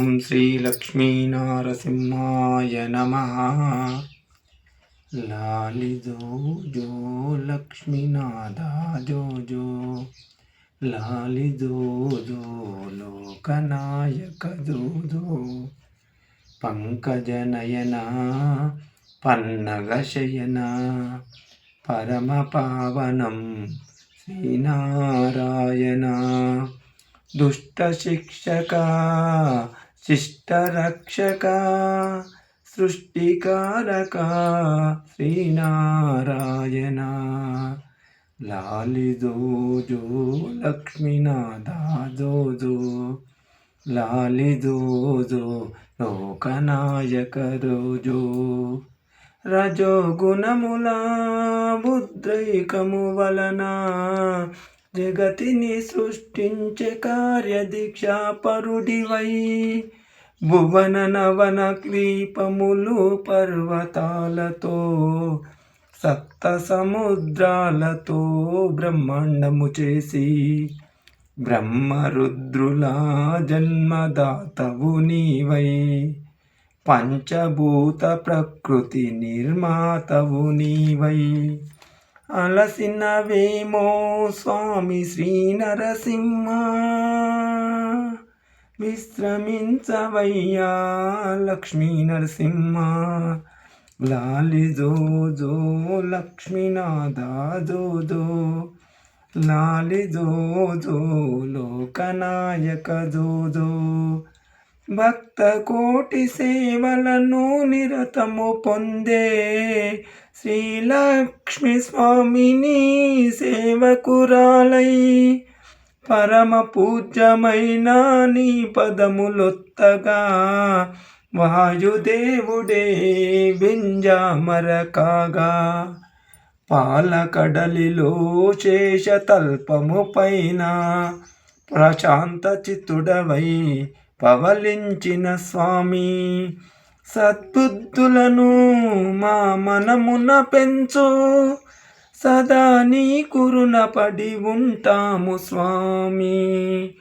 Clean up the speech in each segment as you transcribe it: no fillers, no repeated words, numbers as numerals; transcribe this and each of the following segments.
श्रीलक्ष्मीनारसिंहाय नमः। लाली जो जो लक्ष्मीनादा जो जो, लाली जो जो लोकनायक जो जो, पंकजनयना पन्नगशयना परमपावनं श्रीनारायण। दुष्टशिक्षका शिष्टरक्षका सृष्टिकारका श्रीनारायण। लाली जो जो लक्ष्मीनादा जो जो, लाली जो जो लोकनायक जो जो। रजोगुणमुला बुद्రైకము వలన జగతిని సృష్టించే కార్యదీక్షా పరుడివై, భువన నవన క్లీపములు పర్వతాలతో సప్త సముద్రాలతో బ్రహ్మాండము చేసి, బ్రహ్మరుద్రుల జన్మదాతవు నీవై, పంచభూత ప్రకృతి నిర్మాతవు నీవై, అలసినవేమో స్వామి శ్రీ నరసింహ, విశ్రమించవయ్యా లక్ష్మీ నరసింహ। లాలి జో జో లక్ష్మీనాదా జో జో, లాలి జో జో లోకనాయక జో జో। భక్త కోటి సేవలను నిరతము పొందే శ్రీలక్ష్మి స్వామిని సేవకురాలై, పరమ పూజ్యమైన నీ పదములొత్తగా వాయుదేవుడే వింజామర కాగా, పాలకడలిలో శేషతల్పము పైన ప్రశాంత చిత్తుడవై పవలించిన స్వామి, సద్బుద్ధులను మా మనమున పెంచు, సదా నీ కురున పడి ఉంటాము స్వామి।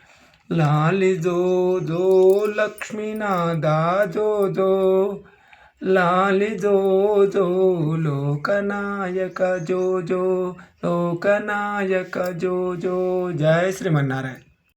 లాలి జో జో లక్ష్మీనాదా జో జో, లాలి జో జో లోకనాయక జో జో, లోకనాయక జో జో। జయ శ్రీమన్నారాయణ।